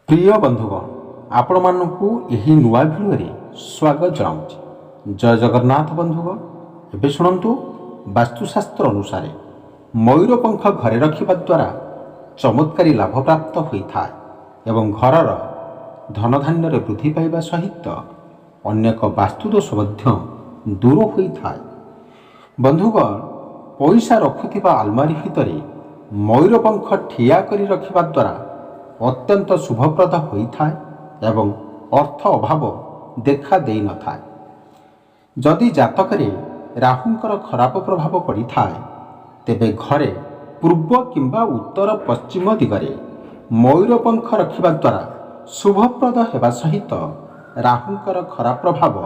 प्रिय बंधुगण आपण मानू यही नुआ भिडियो स्वागत जनाऊँ। जय जगन्नाथ बंधुगण। एबे शुणु वास्तुशास्त्र अनुसार मयूरपंख घरे रखा द्वारा चमत्कारी लाभ प्राप्त होता है एवं घर धनधान्य वृद्धि पाइबा सहित अनेक वास्तुदोष दूर होता है। बंधुगण पैसा रखुवा आलमारी भितर मयूरपंख ठिया करी रखा द्वारा अत्यंत शुभप्रद होता है एवं अर्थ अभाव देखा दे न था। जदि जातक राहुंकर खराब प्रभाव पड़ी था तेबे घरे पूर्व किंबा उत्तर पश्चिम दिगरे मयूरपंख रखा द्वारा शुभप्रद होगा सहित राहुंकर खराब प्रभाव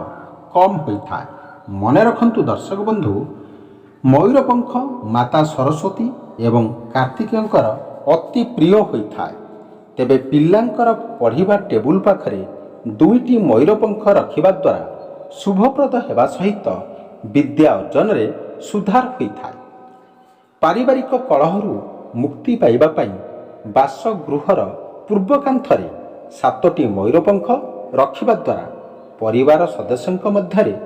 कम होता है। मन रखंतु दर्शक बंधु, मयूरपंख माता सरस्वती एवं कार्तिकेयंकर अति प्रिय होता है। तेबे पिलांकर पढ़िबा टेबुल पाखरे दुईटी मयूरपंख रखिबा द्वारा शुभप्रद हेबा सहित विद्या अर्जन रे सुधार होता है। पारिवारिक कलहरु मुक्ति पाइबा पई बासगृहर पूर्व कांथरे 7टी मयूरपंख रखिबा द्वारा परिवार सदस्यंक मध्यरे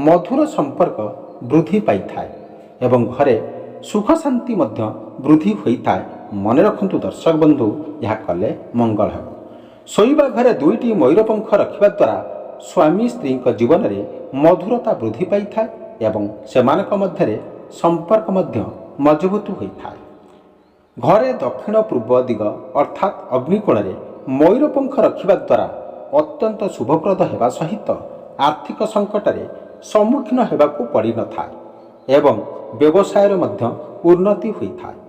मधुर संपर्क वृद्धि पाइथाय एवं घरे सुख शांति मध्य वृद्धि होता है। मन रखंतु दर्शक बंधु, यह कले मंगल हो। शोइबा घरे दुईटी मयूरपंख रखा द्वारा स्वामी स्त्री जीवन में मधुरता वृद्धि पाई था एवं सेमानक मध्यरे संपर्क मध्य मजबूत होता है। घरे दक्षिण पूर्व दिग अर्थात अग्निकोण में मयूरपंख रखा द्वारा अत्यंत शुभप्रद होगा सहित आर्थिक संकट में सम्मुखीन होगाकू पड़ी न था एवं व्यवसाय मध्य उन्नति होता है।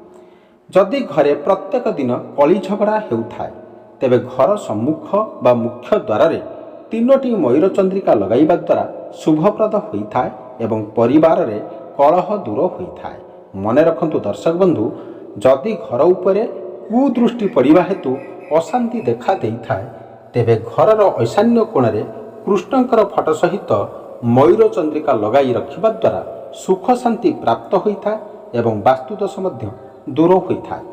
जदि घरे प्रत्येक दिन कली झगड़ा होता तेबे घर सम्मुख बा मुख्य द्वार रे 3टी मयूर चंद्रिका लगाइबा द्वारा शुभप्रद होता है एवं परिवार रे कलह दूर होता है। मन रखंतु दर्शक बंधु, जदि घर उपरे कुदृष्टि पड़िबा हेतु अशांति देखा देता है तेबे घरर ईशान्य कोण रे कृष्णंकर फटो सहित मयूर चंद्रिका लगाई रखिबा द्वारा सुख शांति प्राप्त होता है एवं वास्तुदोष मध्य दूर होता है।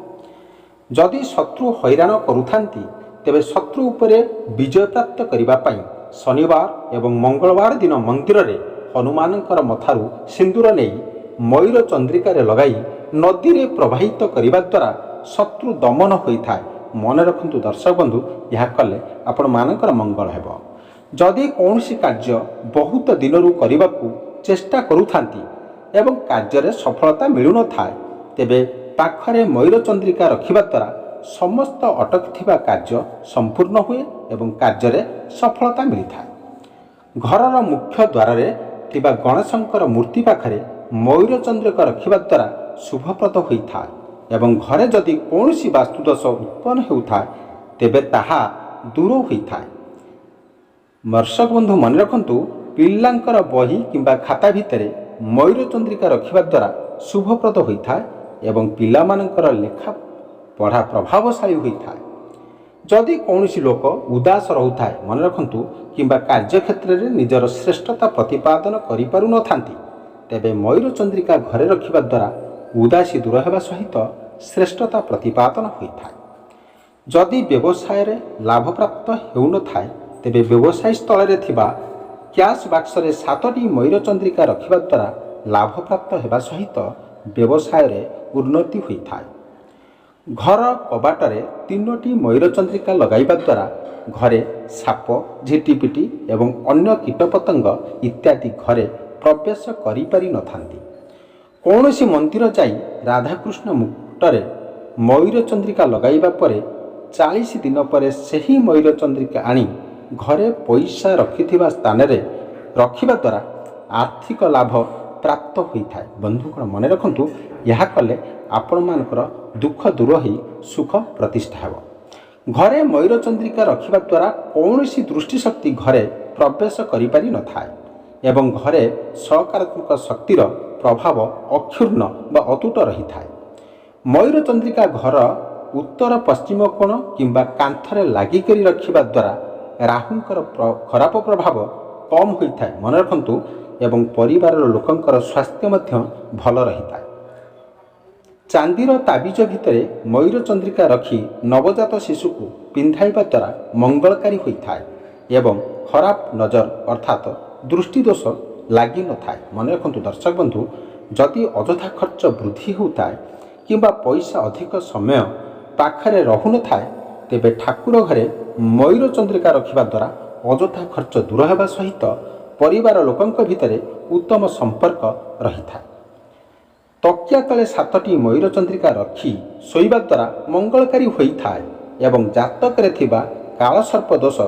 जदि शत्रु हैरान करुथांती तेबे शत्रु उपरे विजय प्राप्त करिबा पई शनिवार एवं मंगलवार दिन मंदिर रे हनुमानकर मथारू सिंदूर नहीं मयूर चंद्रिका रे लगाई नदी रे प्रवाहित करिबा द्वारा शत्रु दमन होता है। मन रखंतु दर्शक बंधु, यह कले आपण मानकर मंगल हेबो। जदि कौनसी कार्य बहुत दिनरू करिबाकू चेष्टा करुथांती एवं कार्य सफलता मिलु न थाए तेबे पाखरे मयूर चंद्रिका रखिबा द्वारा समस्त अटकी कार्य संपूर्ण हुए एवं कार्य सफलता मिलता है। घरर मुख्य द्वार थिबा गणेशंकर मूर्ति पाखरे मयूर चंद्रिका रखिबा द्वारा शुभप्रद होता है एवं घरे जदि कौनसी वास्तुदोष उत्पन्न होता तेबे ताहा दूर होता है। दर्शक बंधु, मन रखंतु पिलांकर बही किंबा खाता भितरे मयूर चंद्रिका रखिबा द्वारा शुभप्रद होता है एवं पिलामानंकर लेखा पढ़ा प्रभावशाली होता है। जदि कौनसी लोक उदास रहता है, मन रखंतु किंबा कार्य क्षेत्र में निजर श्रेष्ठता प्रतिपादन करि पारु न थांती तेबे मयूर चंद्रिका घरे रखिबा द्वारा उदासी दूर होगा सहित श्रेष्ठता प्रतिपादन होता है। जदि व्यवसाय रे लाभ प्राप्त हेउ न थाए तेबे व्यवसाय स्थल रे थिबा कैश बॉक्स रे 7टी मयूर चंद्रिका रखिबा द्वारा लाभ प्राप्त होगा सहित व्यवसाय रे उन्नति होता है। घर कबाटरे 3टी मयूर चंद्रिका लगाइबा द्वारा घरे साप, झिटिपिटी एवं अन्य कीटपतंग इत्यादि घरे प्रवेश करि पारि न थांती। कौनसी मंदिर जाई राधाकृष्ण मुकुटरे मयूर चंद्रिका लगाइबा परे 40 दिन पर सही मयूर चंद्रिका आनी घरे पैसा रखिथिबा स्थान रे रखिबा द्वारा आर्थिक लाभ प्राप्त होता है। बंधुगण, मन रखंतु यह कले आपण मानकर दुख दूर ही सुख प्रतिष्ठा हो। घरे मयूर चंद्रिका रखिबा द्वारा कौनसी दृष्टिशक्ति घरे प्रवेश करि पारि न थाए एवं घरे सकारात्मक शक्तिर प्रभाव अक्षुण्ण व अतुट रही था। मयूर चंद्रिका घर उत्तर पश्चिम कोण किंबा कांथरे लागिकरी रखिबा द्वारा राहुंकर खराब प्रभाव कम होता है। मन रखंतु एवं परिवार लोकंकर स्वास्थ्य मध्य भल रही था। चांदीर ताबिज भितर मयूर चंद्रिका रखी नवजात शिशु को ପିନ୍ଧାଇବା ଦ୍ୱାରା ମଙ୍ଗଳକାରୀ ହୋଇଥାଏ ଏବଂ ଖରାପ ନଜର ଅର୍ଥାତ୍ ଦୃଷ୍ଟି ଦୋଷ ଲାଗିନଥାଏ। ମନେ ରଖନ୍ତୁ ଦର୍ଶକ ବନ୍ଧୁ, ଯଦି ଅଯଥା ଖର୍ଚ୍ଚ ବୃଦ୍ଧି ହେଉଥାଏ କିମ୍ବା ପଇସା ଅଧିକ ସମୟ ପାଖରେ ରହୁନଥାଏ, ତେବେ ଠାକୁର ଘରେ ମୟୂର ଚନ୍ଦ୍ରିକା ରଖିବା ଦ୍ୱାରା ଅଯଥା ଖର୍ଚ୍ଚ ଦୂର ହେବା ସହିତ ପରିବାର ଲୋକଙ୍କ ଭିତରେ ଉତ୍ତମ ସମ୍ପର୍କ ରହିଥାଏ। ତକିଆ ତଳେ 7ଟି ମୟୂର ଚନ୍ଦ୍ରିକା ରଖି ଶୋଇବା ଦ୍ୱାରା ମଙ୍ଗଳକାରୀ ହୋଇଥାଏ ଏବଂ ଜାତକରେ ଥିବା କାଳସର୍ପ ଦୋଷ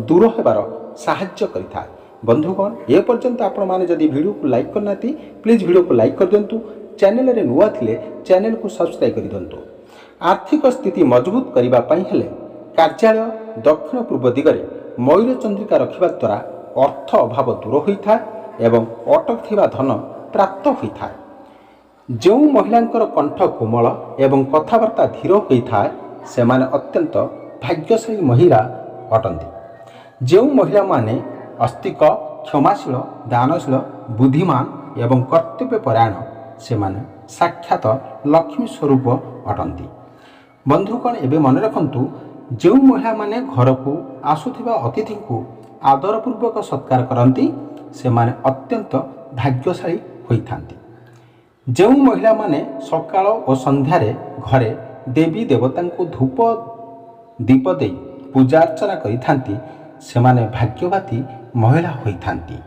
ଦୂର ହେବାର ସାହାଯ୍ୟ କରିଥାଏ। ବନ୍ଧୁଗଣ, ଏପର୍ଯ୍ୟନ୍ତ ଆପଣମାନେ ଯଦି ଭିଡ଼ିଓକୁ ଲାଇକ୍ କରିନାହାନ୍ତି ପ୍ଲିଜ୍ ଭିଡ଼ିଓକୁ ଲାଇକ୍ କରିଦିଅନ୍ତୁ। ଚ୍ୟାନେଲରେ ନୂଆ ଥିଲେ ଚ୍ୟାନେଲକୁ ସବସ୍କ୍ରାଇବ୍ କରିଦିଅନ୍ତୁ। ଆର୍ଥିକ ସ୍ଥିତି ମଜବୁତ କରିବା ପାଇଁ ହେଲେ କାର୍ଯ୍ୟାଳୟ ଦକ୍ଷିଣ ପୂର୍ବ ଦିଗରେ ମୟୂର ଚନ୍ଦ୍ରିକା ରଖିବା ଦ୍ୱାରା ଅର୍ଥ ଅଭାବ ଦୂର ହୋଇଥାଏ ଏବଂ ଅଟକୁଥିବା ଧନ ପ୍ରାପ୍ତ ହୋଇଥାଏ। ଯେଉଁ ମହିଳାଙ୍କର କଣ୍ଠ କୋମଳ ଏବଂ କଥାବାର୍ତ୍ତା ଧୀର ହୋଇଥାଏ ସେମାନେ ଅତ୍ୟନ୍ତ ଭାଗ୍ୟଶାଳୀ ମହିଳା ଅଟନ୍ତି। ଯେଉଁ ମହିଳାମାନେ ଆସ୍ତିକ, କ୍ଷମାଶୀଳ, ଦାନଶୀଳ, ବୁଦ୍ଧିମାନ ଏବଂ କର୍ତ୍ତବ୍ୟପରାୟଣ ସେମାନେ ସାକ୍ଷାତ ଲକ୍ଷ୍ମୀ ସ୍ୱରୂପ ଅଟନ୍ତି। ବନ୍ଧୁଗଣ, ଏବେ ମନେ ରଖନ୍ତୁ, ଯେଉଁ ମହିଳାମାନେ ଘରକୁ ଆସୁଥିବା ଅତିଥିଙ୍କୁ ଆଦରପୂର୍ବକ ସତ୍କାର କରନ୍ତି ସେମାନେ ଅତ୍ୟନ୍ତ ଭାଗ୍ୟଶାଳୀ ହୋଇଥାନ୍ତି। ଯେଉଁ ମହିଳାମାନେ ସକାଳ ଓ ସନ୍ଧ୍ୟାରେ ଘରେ ଦେବୀ ଦେବତାଙ୍କୁ ଧୂପ ଦୀପ ଦେଇ ପୂଜା ଅର୍ଚ୍ଚନା କରିଥାନ୍ତି ସେମାନେ ଭାଗ୍ୟବାତୀ ମହିଳା ହୋଇଥାନ୍ତି।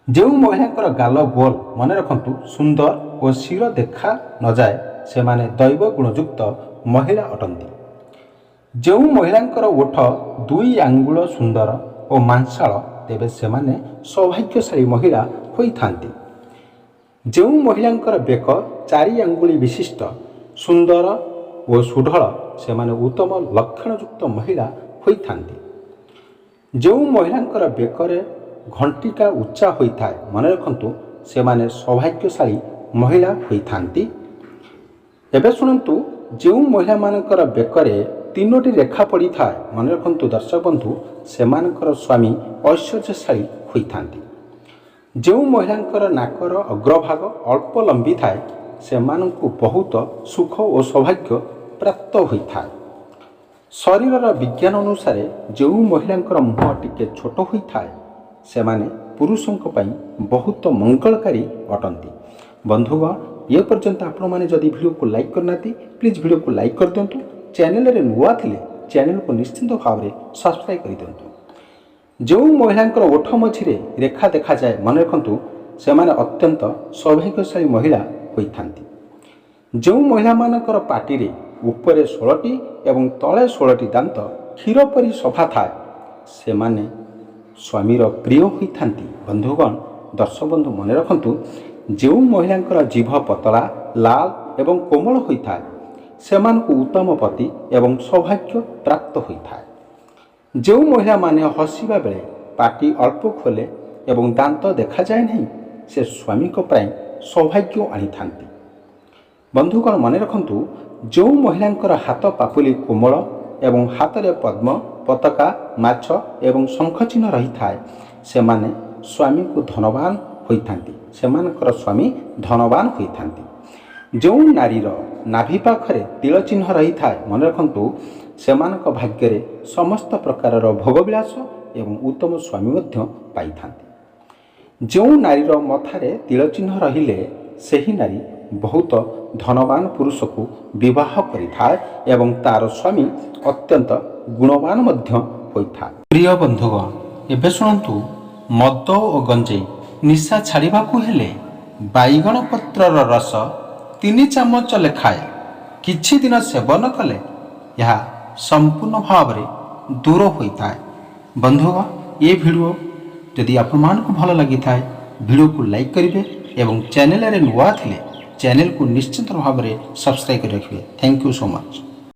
ଯେଉଁ ମହିଳାଙ୍କର ଗାଲ ଗୋଲ, ମନେ ରଖନ୍ତୁ, ସୁନ୍ଦର ଓ ଶିର ଦେଖା ନଯାଏ ସେମାନେ ଦୈବ ଗୁଣଯୁକ୍ତ ମହିଳା ଅଟନ୍ତି। ଯେଉଁ ମହିଳାଙ୍କର ଓଠ 2 ଆଙ୍ଗୁଳ ସୁନ୍ଦର ଓ ମାଂସାଳ ତେବେ ସେମାନେ ସୌଭାଗ୍ୟଶାଳୀ ମହିଳା ହୋଇଥାନ୍ତି। ଯେଉଁ ମହିଳାଙ୍କର ବେକ 4 ଆଙ୍ଗୁଳି ବିଶିଷ୍ଟ, ସୁନ୍ଦର ଓ ସୁଢଳ ସେମାନେ ଉତ୍ତମ ଲକ୍ଷଣଯୁକ୍ତ ମହିଳା ହୋଇଥାନ୍ତି। ଯେଉଁ ମହିଳାଙ୍କର ବେକରେ ଘଣ୍ଟିକା ଉଚ୍ଚା ହୋଇଥାଏ, ମନେ ରଖନ୍ତୁ, ସେମାନେ ସୌଭାଗ୍ୟଶାଳୀ ମହିଳା ହୋଇଥାନ୍ତି। ଏବେ ଶୁଣନ୍ତୁ, ଯେଉଁ ମହିଳାମାନଙ୍କର ବେକରେ 3ଟି ରେଖା ପଡ଼ିଥାଏ, ମନେ ରଖନ୍ତୁ ଦର୍ଶକ ବନ୍ଧୁ, ସେମାନଙ୍କର ସ୍ୱାମୀ ଐଶ୍ୱର୍ଯ୍ୟଶାଳୀ ହୋଇଥାନ୍ତି। ଯେଉଁ ମହିଳାଙ୍କର ନାକର ଅଗ୍ରଭାଗ ଅଳ୍ପ ଲମ୍ବି ଥାଏ ସେମାନଙ୍କୁ ବହୁତ ସୁଖ ଓ ସୌଭାଗ୍ୟ ପ୍ରାପ୍ତ ହୋଇଥାଏ। ଶରୀରର ବିଜ୍ଞାନ ଅନୁସାରେ ଯେଉଁ ମହିଳାଙ୍କର ମୁହଁ ଟିକେ ଛୋଟ ହୋଇଥାଏ ସେମାନେ ପୁରୁଷଙ୍କ ପାଇଁ ବହୁତ ମଙ୍ଗଳକାରୀ ଅଟନ୍ତି। ବନ୍ଧୁଗଣ, ଏପର୍ଯ୍ୟନ୍ତ ଆପଣମାନେ ଯଦି ଭିଡ଼ିଓକୁ ଲାଇକ୍ କରିନାହାନ୍ତି ପ୍ଲିଜ୍ ଭିଡ଼ିଓକୁ ଲାଇକ୍ କରିଦିଅନ୍ତୁ। ଚ୍ୟାନେଲରେ ନୂଆ ଥିଲେ ଚ୍ୟାନେଲକୁ ନିଶ୍ଚିନ୍ତ ଭାବରେ ସବସ୍କ୍ରାଇବ୍ କରିଦିଅନ୍ତୁ। ଯେଉଁ ମହିଳାଙ୍କର ଓଠ ମଝିରେ ରେଖା ଦେଖାଯାଏ, ମନେ ରଖନ୍ତୁ, ସେମାନେ ଅତ୍ୟନ୍ତ ସୌଭାଗ୍ୟଶାଳୀ ମହିଳା ହୋଇଥାନ୍ତି। ଯେଉଁ ମହିଳାମାନଙ୍କର ପାଟିରେ ଉପରେ 16ଟି ଏବଂ ତଳେ 16ଟି ଦାନ୍ତ କ୍ଷୀର ପରି ସଫା ଥାଏ ସେମାନେ ସ୍ୱାମୀର ପ୍ରିୟ ହୋଇଥାନ୍ତି। ବନ୍ଧୁଗଣ, ଦର୍ଶକ ବନ୍ଧୁ ମନେ ରଖନ୍ତୁ, ଯେଉଁ ମହିଳାଙ୍କର ଜିଭ ପତଳା, ଲାଲ ଏବଂ କୋମଳ ହୋଇଥାଏ ସେମାନଙ୍କୁ ଉତ୍ତମ ପତି ଏବଂ ସୌଭାଗ୍ୟ ପ୍ରାପ୍ତ ହୋଇଥାଏ। ଯେଉଁ ମହିଳାମାନେ ହସିବା ବେଳେ ପାଟି ଅଳ୍ପ ଖୋଲେ ଏବଂ ଦାନ୍ତ ଦେଖାଯାଏ ନାହିଁ ସେ ସ୍ୱାମୀଙ୍କ ପାଇଁ ସୌଭାଗ୍ୟ ଆଣିଥାନ୍ତି। ବନ୍ଧୁଗଣ, ମନେ ରଖନ୍ତୁ, ଯେଉଁ ମହିଳାଙ୍କର ହାତ ପାପୁଲି କୋମଳ ଏବଂ ହାତରେ ପଦ୍ମ, ପତାକା, ମାଛ ଏବଂ ଶଙ୍ଖ ଚିହ୍ନ ରହିଥାଏ ସେମାନେ ସ୍ୱାମୀଙ୍କୁ ଧନବାନ ହୋଇଥାନ୍ତି। ସେମାନଙ୍କର ସ୍ୱାମୀ ଧନବାନ ହୋଇଥାନ୍ତି। ଯେଉଁ ନାରୀର ନାଭି ପାଖରେ ତିଳ ଚିହ୍ନ ରହିଥାଏ, ମନେ ରଖନ୍ତୁ, ସେମାନଙ୍କ ଭାଗ୍ୟରେ ସମସ୍ତ ପ୍ରକାରର ଭୋଗବିଳାସ ଏବଂ ଉତ୍ତମ ସ୍ୱାମୀ ମଧ୍ୟ ପାଇଥାନ୍ତି। ଯେଉଁ ନାରୀର ମଥାରେ ତିଳ ଚିହ୍ନ ରହିଲେ ସେହି ନାରୀ ବହୁତ ଧନବାନ ପୁରୁଷକୁ ବିବାହ କରିଥାଏ ଏବଂ ତାର ସ୍ୱାମୀ ଅତ୍ୟନ୍ତ ଗୁଣବାନ ମଧ୍ୟ ହୋଇଥାଏ। ପ୍ରିୟ ବନ୍ଧୁଗଣ, ଏବେ ଶୁଣନ୍ତୁ, ମଦ ଓ ଗଞ୍ଜେଇ ନିଶା ଛାଡ଼ିବାକୁ ହେଲେ ବାଇଗଣ ପତ୍ରର ରସ 3 ଚାମଚ ଲେଖାଏ କିଛି ଦିନ ସେବନ କଲେ ଏହା ସମ୍ପୂର୍ଣ୍ଣ ଭାବରେ ଦୂର ହୋଇଥାଏ। ବନ୍ଧୁଗଣ, ଏ ଭିଡ଼ିଓ ଯଦି ଆପଣମାନଙ୍କୁ ଭଲ ଲାଗିଥାଏ ଭିଡ଼ିଓକୁ ଲାଇକ୍ କରିବେ ଏବଂ ଚ୍ୟାନେଲରେ ନୂଆ ଥିଲେ ଚ୍ୟାନେଲକୁ ନିଶ୍ଚିନ୍ତ ଭାବରେ ସବସ୍କ୍ରାଇବ୍ କରି ରଖିବେ। Thank you so much.